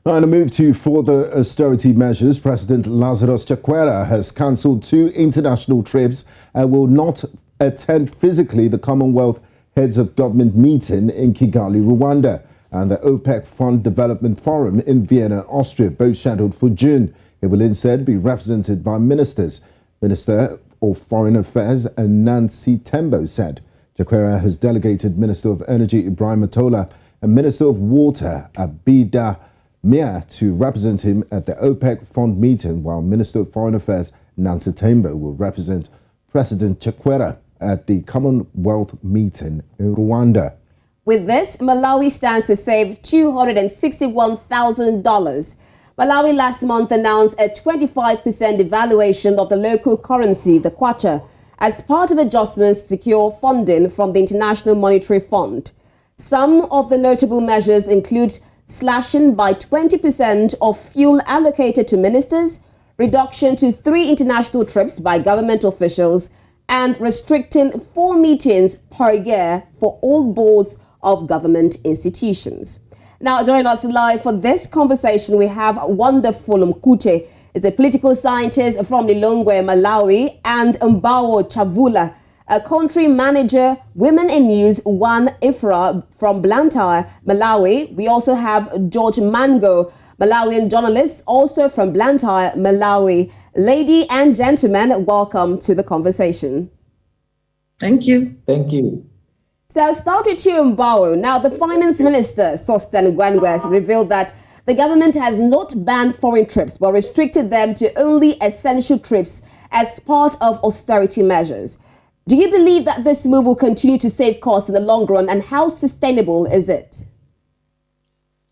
On a move to further austerity measures, President Lazarus Chakwera has cancelled 2 international trips and will not attend physically the Commonwealth Heads of Government meeting in Kigali, Rwanda, and the OPEC Fund Development Forum in Vienna, Austria, both scheduled for June. It will instead be represented by ministers. Minister of Foreign Affairs Nancy Tembo said Chakwera has delegated Minister of Energy Ibrahim Matola and Minister of Water Abida Mia to represent him at the OPEC Fund meeting, while Minister of Foreign Affairs Nancy Tembo will represent President Chakwera at the Commonwealth meeting in Rwanda. With this, Malawi stands to save $261,000. Malawi last month announced a 25% devaluation of the local currency, the kwacha, as part of adjustments to secure funding from the International Monetary Fund. Some of the notable measures include slashing by 20% of fuel allocated to ministers, reduction to 3 international trips by government officials, and restricting 4 meetings per year for all boards of government institutions. Now, joining us live for this conversation, we have wonderful Mkhutche. He's a political scientist from Lilongwe, Malawi, and Mbauwo, Chavula, a country manager, Women in News, WAN-IFRA from Blantyre, Malawi. We also have George Mhango, Malawian journalist, also from Blantyre, Malawi. Ladies and gentlemen, welcome to the conversation. Thank you. Thank you. So I'll start with you, Mbauwo. Now, the Finance Minister, Sosten Gwengwe, revealed that the government has not banned foreign trips, but restricted them to only essential trips as part of austerity measures. Do you believe that this move will continue to save costs in the long run, and how sustainable is it?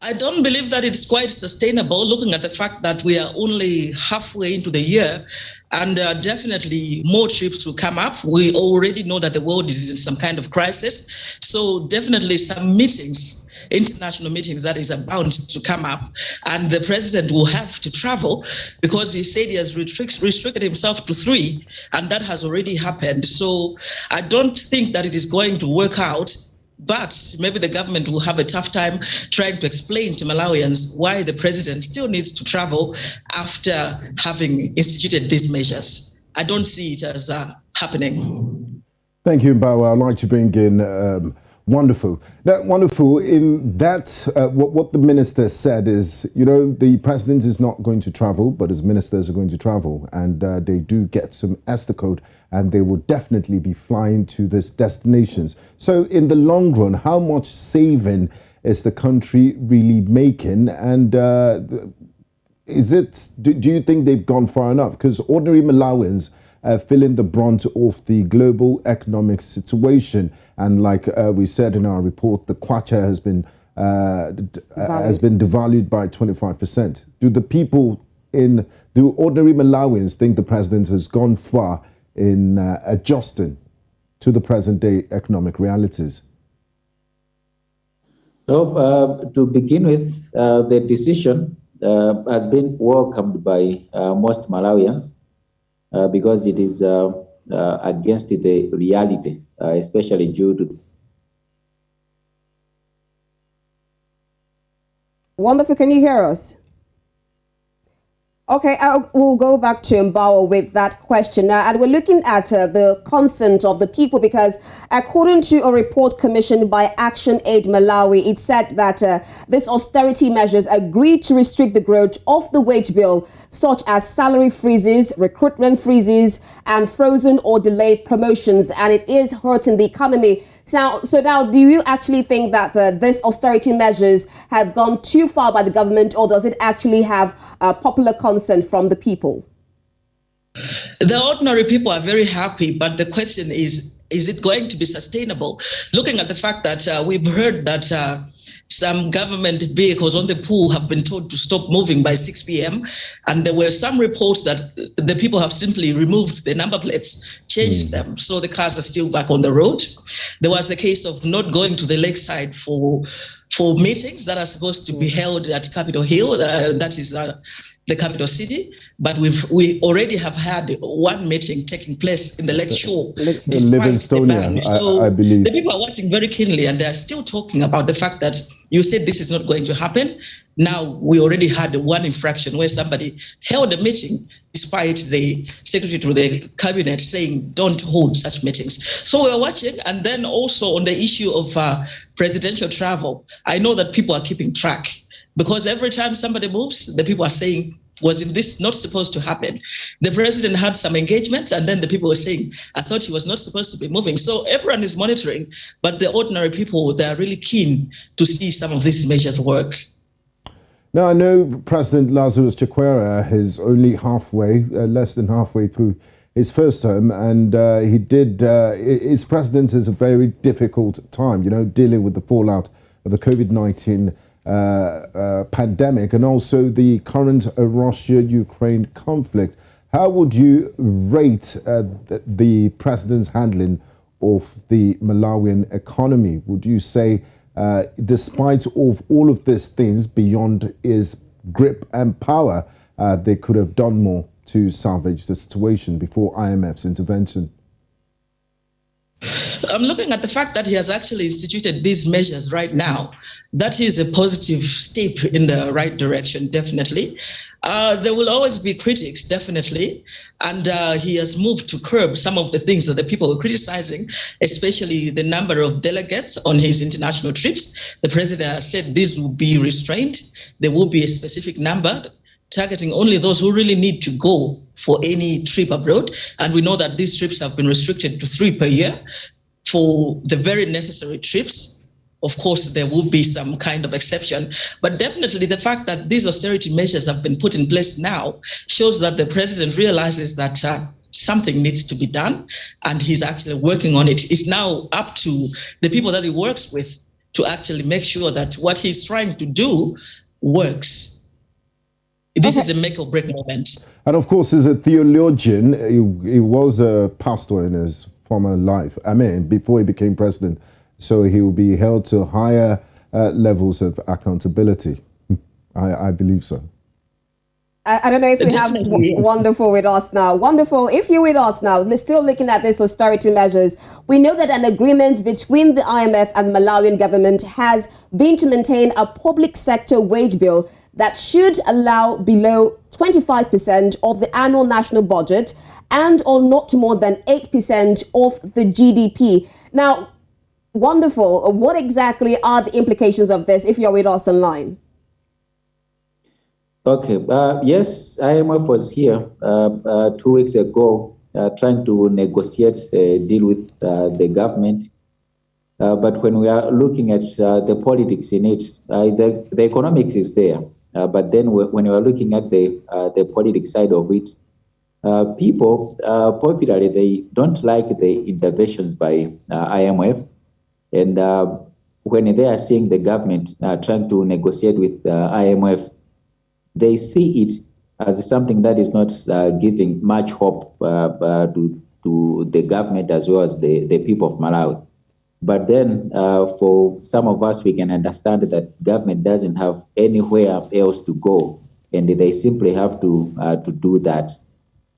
I don't believe that it's quite sustainable, looking at the fact that we are only halfway into the year, and definitely more trips will come up. We already know that the world is in some kind of crisis, so definitely some meetings, international meetings, that is bound to come up, and the president will have to travel because he said he has restricted himself to 3, and that has already happened. So I don't think that it is going to work out, but maybe the government will have a tough time trying to explain to Malawians why the president still needs to travel after having instituted these measures. I don't see it as happening. Thank you, Mbauwo. I'd like to bring in Wonderful. Wonderful in that what the minister said is, the president is not going to travel, but his ministers are going to travel, and they do get some ESTA code, and they will definitely be flying to these destinations. So in the long run, how much saving is the country really making? And do you think they've gone far enough? Because ordinary Malawians feeling the brunt of the global economic situation. And like we said in our report, the kwacha has been devalued by 25%. Do ordinary Malawians think the president has gone far in adjusting to the present day economic realities? No, to begin with, the decision has been welcomed by most Malawians because it is against the reality, especially due to... Wonderful, can you hear us? Okay, we'll go back to Mbauwo with that question now, and we're looking at the consent of the people, because according to a report commissioned by Action Aid Malawi, it said that these austerity measures agreed to restrict the growth of the wage bill, such as salary freezes, recruitment freezes, and frozen or delayed promotions, and it is hurting the economy. So now, do you actually think that these austerity measures have gone too far by the government, or does it actually have popular consent from the people? The ordinary people are very happy, but the question is it going to be sustainable? Looking at the fact that we've heard that some government vehicles on the pool have been told to stop moving by 6 p.m. And there were some reports that the people have simply removed the number plates, changed them, so the cars are still back on the road. There was the case of not going to the lakeside for meetings that are supposed to be held at Capitol Hill, that is the capital city. But we already have had one meeting taking place in the Lake Shore. In Livingston, so I believe. The people are watching very keenly, and they are still talking about the fact that you said this is not going to happen. Now, we already had one infraction where somebody held a meeting despite the secretary to the cabinet saying don't hold such meetings. So we're watching. And then also on the issue of presidential travel, I know that people are keeping track because every time somebody moves, the people are saying, was this not supposed to happen? The president had some engagements and then the people were saying, I thought he was not supposed to be moving. So everyone is monitoring, but the ordinary people, they're really keen to see some of these measures work. Now, I know President Lazarus Chakwera is only halfway, less than halfway through his first term, and his presidency is a very difficult time, dealing with the fallout of the COVID-19 pandemic and also the current Russia-Ukraine conflict. How would you rate the president's handling of the Malawian economy? Would you say, despite of all of these things beyond his grip and power, they could have done more to salvage the situation before IMF's intervention? I'm looking at the fact that he has actually instituted these measures right now. That is a positive step in the right direction, definitely. There will always be critics, definitely. And he has moved to curb some of the things that the people were criticizing, especially the number of delegates on his international trips. The president has said these will be restrained. There will be a specific number, targeting only those who really need to go for any trip abroad. And we know that these trips have been restricted to 3 per year for the very necessary trips. Of course, there will be some kind of exception, but definitely the fact that these austerity measures have been put in place now shows that the president realizes that something needs to be done, and he's actually working on it. It's now up to the people that he works with to actually make sure that what he's trying to do works. This is a make or break moment. And of course, as a theologian, he was a pastor in his former life. Before he became president. So he will be held to higher levels of accountability. I believe so. I don't know if we have Wonderful with us now. Wonderful, if you're with us now, we're still looking at these austerity measures. We know that an agreement between the IMF and Malawian government has been to maintain a public sector wage bill that should allow below 25% of the annual national budget and or not more than 8% of the GDP. Now, Wonderful, what exactly are the implications of this if you're with us online? Okay, yes, IMF was here 2 weeks ago trying to negotiate a deal with the government. But when we are looking at the politics in it, the economics is there. But then when we are looking at the politics side of it, people popularly, they don't like the interventions by IMF. And when they are seeing the government trying to negotiate with IMF, they see it as something that is not giving much hope to the government as well as the people of Malawi. But then for some of us, we can understand that government doesn't have anywhere else to go, and they simply have to do that.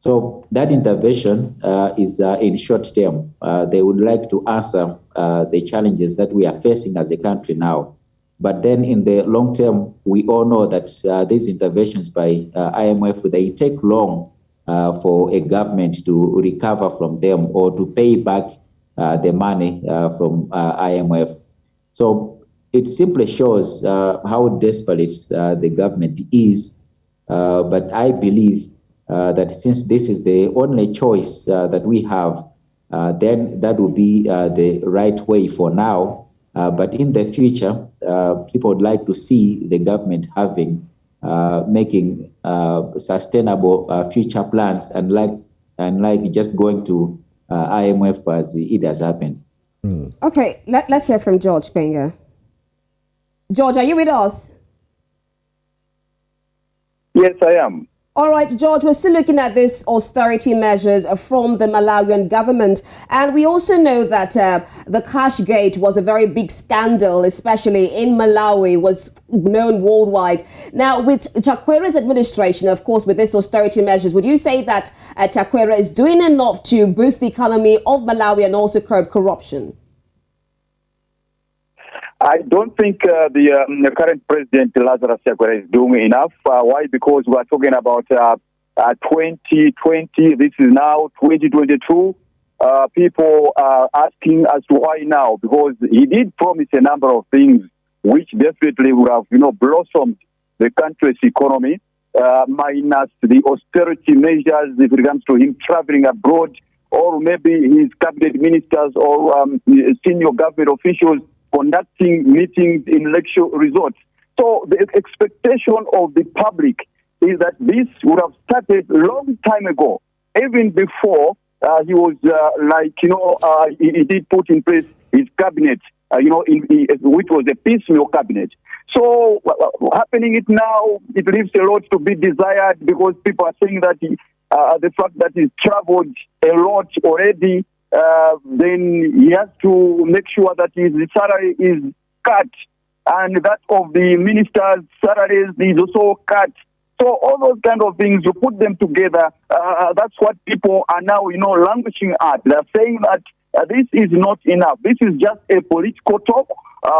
So that intervention is in short term. They would like to answer the challenges that we are facing as a country now. But then in the long term, we all know that these interventions by IMF, they take long for a government to recover from them or to pay back the money from IMF. So it simply shows how desperate the government is. But I believe that since this is the only choice that we have, then that will be the right way for now. But in the future, people would like to see the government making sustainable future plans, and like just going to IMF as it has happened. Okay, let's hear from George Gbenga. George, are you with us? Yes, I am. All right, George, we're still looking at these austerity measures from the Malawian government. And we also know that the cash gate was a very big scandal, especially in Malawi, was known worldwide. Now, with Chakwera's administration, of course, with these austerity measures, would you say that Chakwera is doing enough to boost the economy of Malawi and also curb corruption? I don't think the current president, Lazarus Chakwera, is doing enough. Why? Because we are talking about 2020. This is now 2022. People are asking as to why now, because he did promise a number of things which definitely would have, blossomed the country's economy, minus the austerity measures if it comes to him traveling abroad, or maybe his cabinet ministers or senior government officials conducting meetings in lecture resorts. So the expectation of the public is that this would have started a long time ago, even before he was he did put in place his cabinet, which was a piecemeal cabinet. So happening it now, it leaves a lot to be desired, because people are saying that the fact that he's traveled a lot already, then he has to make sure that his salary is cut, and that of the ministers' salaries is also cut. So all those kind of things, you put them together, that's what people are now, languishing at. They're saying that this is not enough. This is just a political talk,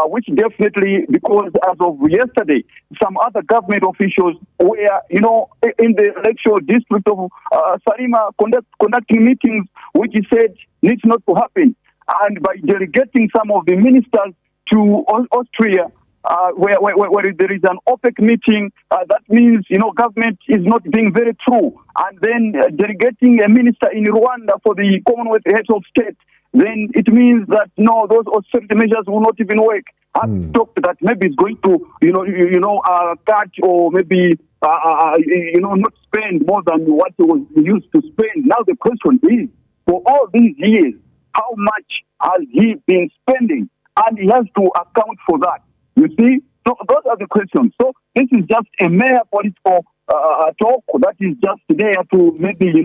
which definitely, because as of yesterday, some other government officials were, in the electoral district of Salima conducting meetings, which he said needs not to happen. And by delegating some of the ministers to Austria, where there is an OPEC meeting, that means, government is not being very true. And then delegating a minister in Rwanda for the Commonwealth Heads of State, then it means that, no, those austerity measures will not even work. I've talked that maybe it's going to, cut or maybe, not spend more than what it was used to spend. Now the question is, for all these years, how much has he been spending? And he has to account for that. You see? So those are the questions. So this is just a mere political talk that is just there to maybe,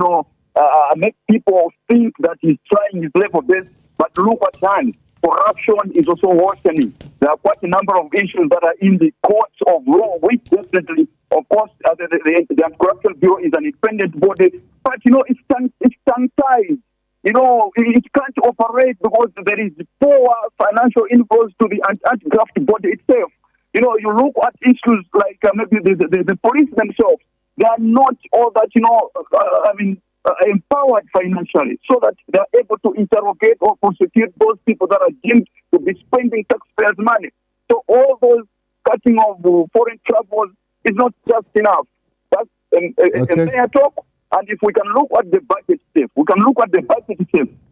make people think that he's trying his level best. But look at hand. Corruption is also worsening. There are quite a number of issues that are in the courts of law, which definitely, of course, the Anti-Corruption Bureau is an independent body. But, it's tongue-tied. It can't operate because there is poor financial influence to the anti-graft body itself. You look at issues like maybe the police themselves. They are not all that, empowered financially, so that they are able to interrogate or prosecute those people that are deemed to be spending taxpayers' money. So all those cutting of foreign travels is not just enough. That's a fair talk. And if we can look at the budget itself,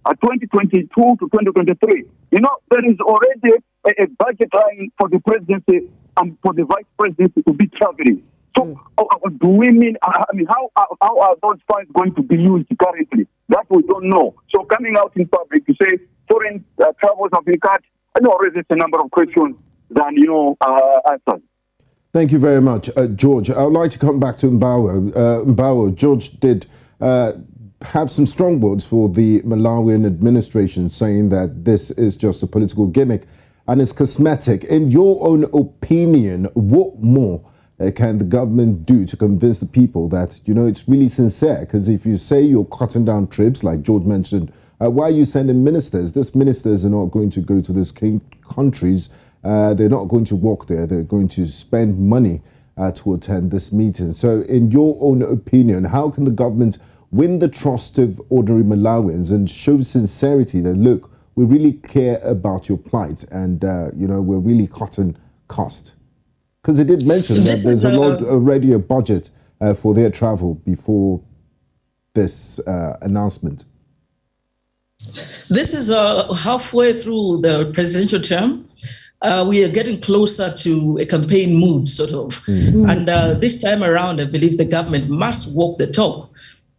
at 2022 to 2023, there is already a budget line for the presidency and for the vice presidency to be traveling. So do we mean, how are those funds going to be used currently? That we don't know. So coming out in public to say foreign travels have been cut, I know raises a number of questions than, answers. Thank you very much, George. I would like to come back to Mbauwo. Mbauwo, George did have some strong words for the Malawian administration, saying that this is just a political gimmick and it's cosmetic. In your own opinion, what more can the government do to convince the people that, it's really sincere? Because if you say you're cutting down trips, like George mentioned, why are you sending ministers? These ministers are not going to go to these countries. They're not going to walk there. They're going to spend money to attend this meeting. So in your own opinion, how can the government win the trust of ordinary Malawians and show sincerity that, look, we really care about your plight and, we're really cutting cost? Because they did mention that there's already a budget for their travel before this announcement. This is halfway through the presidential term. We are getting closer to a campaign mood, sort of. And this time around, I believe the government must walk the talk,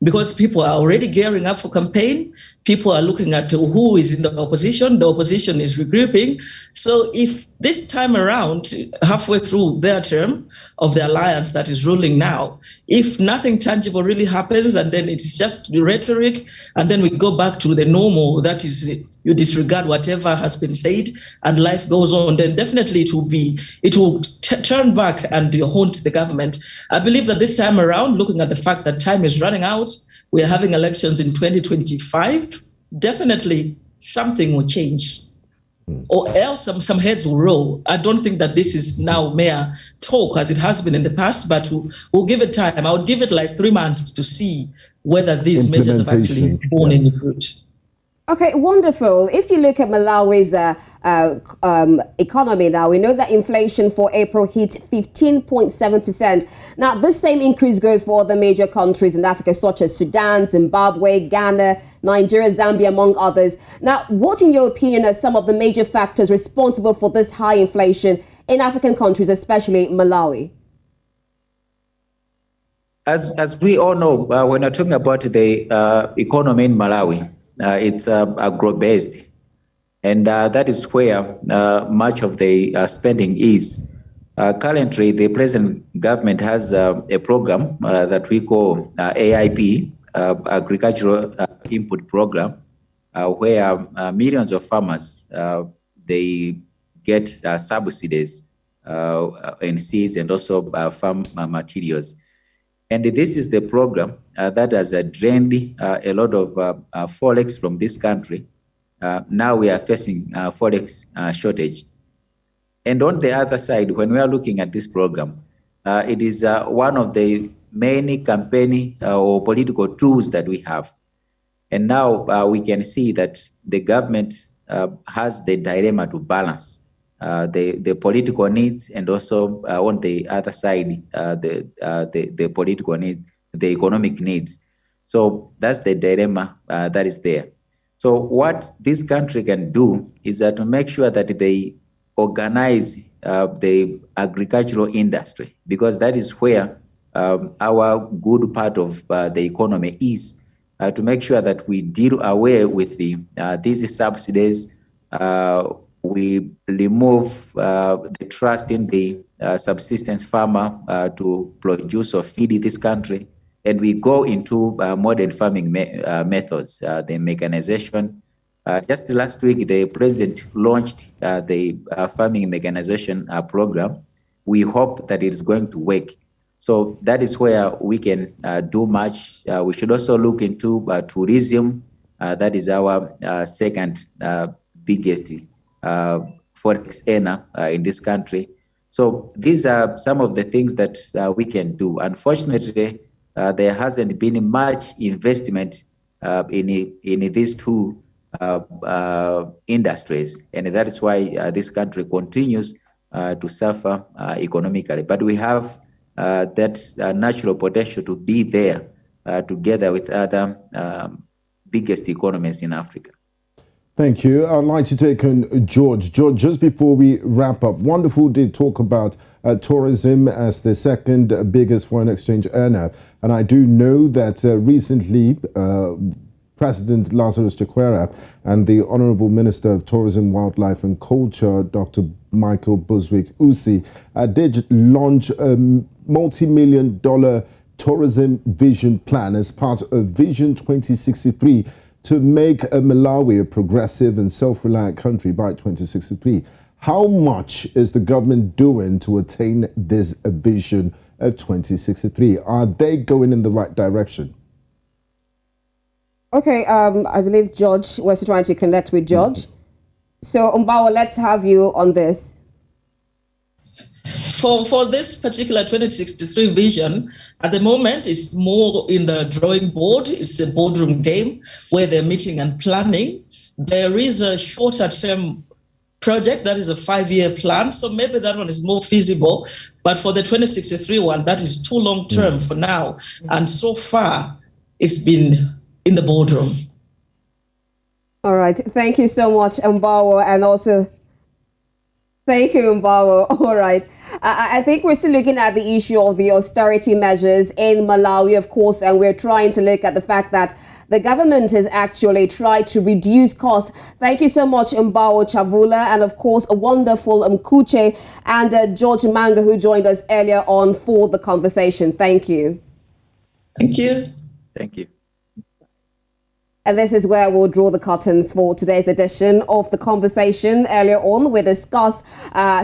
because people are already gearing up for campaign. People are looking at who is in the opposition. The opposition is regrouping. So if this time around, halfway through their term of the alliance that is ruling now, if nothing tangible really happens, and then it's just the rhetoric, and then we go back to the normal, that is, you disregard whatever has been said and life goes on, then definitely it will turn back and haunt the government. I believe that this time around, looking at the fact that time is running out, we are having elections in 2025, definitely something will change. or else some heads will roll. I don't think that this is now mere talk as it has been in the past, but we'll give it time. I would give it like 3 months to see whether these measures have actually borne any fruit. Okay, wonderful. If you look at Malawi's economy now, we know that inflation for April hit 15.7%. Now, this same increase goes for other major countries in Africa, such as Sudan, Zimbabwe, Ghana, Nigeria, Zambia, among others. Now, what, in your opinion, are some of the major factors responsible for this high inflation in African countries, especially Malawi? As we all know, when we're talking about the economy in Malawi, it's agro-based, and that is where much of the spending is. Currently, the present government has a program that we call AIP, Agricultural Input Program, where millions of farmers, they get subsidies in seeds and also farm materials. And this is the program that has drained a lot of forex from this country. Now we are facing forex shortage. And on the other side, when we are looking at this program, it is one of the many campaign or political tools that we have. And now we can see that the government has the dilemma to balance the political needs, and also on the other side, the political needs, the economic needs. So that's the dilemma that is there. So what this country can do is that to make sure that they organize the agricultural industry, because that is where our good part of the economy is, to make sure that we deal away with these subsidies. We remove the trust in the subsistence farmer to produce or feed this country, and we go into modern farming methods, the mechanization. Just last week, the president launched the farming mechanization program. We hope that it is going to work. So that is where we can do much. We should also look into tourism. That is our second biggest forex earner in this country. So these are some of the things that we can do. Unfortunately, there hasn't been much investment in these two industries, and that is why this country continues to suffer economically. But we have that natural potential to be there together with other biggest economies in Africa. Thank you. I'd like to take on George. George, just before we wrap up, Wonderful did talk about tourism as the second biggest foreign exchange earner. And I do know that recently President Lazarus Chakwera and the Honorable Minister of Tourism, Wildlife and Culture, Dr. Michael Buswick-Usi, did launch a multi-million-dollar tourism vision plan as part of Vision 2063 to make Malawi a progressive and self-reliant country by 2063. How much is the government doing to attain this vision of 2063? Are they going in the right direction? Okay, I believe George was trying to connect with George. So, Mbauwo, let's have you on this. For this particular 2063 vision, at the moment, it's more in the drawing board. It's a boardroom game where they're meeting and planning. There is a shorter term project that is a 5-year plan, so maybe that one is more feasible. But for the 2063 one, that is too long term for now. And so far, it's been in the boardroom. All right. Thank you so much, Mbauwo, and also thank you, Mbauwo. All right. I think we're still looking at the issue of the austerity measures in Malawi, of course, and we're trying to look at the fact that the government has actually tried to reduce costs. Thank you so much, Mbauwo, Chavula, and of course, a wonderful Mkhutche and George Mhango, who joined us earlier on for the conversation. Thank you. Thank you. Thank you. And this is where we'll draw the curtains for today's edition of The Conversation. Earlier on, we discussed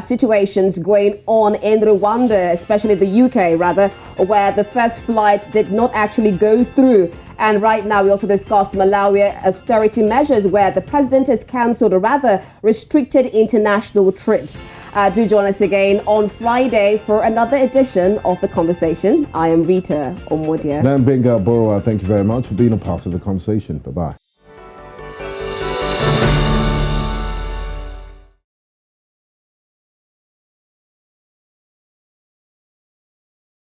situations going on in Rwanda, especially the UK, rather, where the first flight did not actually go through. And right now, we also discuss Malawi austerity measures where the president has cancelled or rather restricted international trips. Do join us again on Friday for another edition of The Conversation. I am Rita Omodia. And I'm Gbenga Aborowa. Thank you very much for being a part of the conversation. Bye-bye.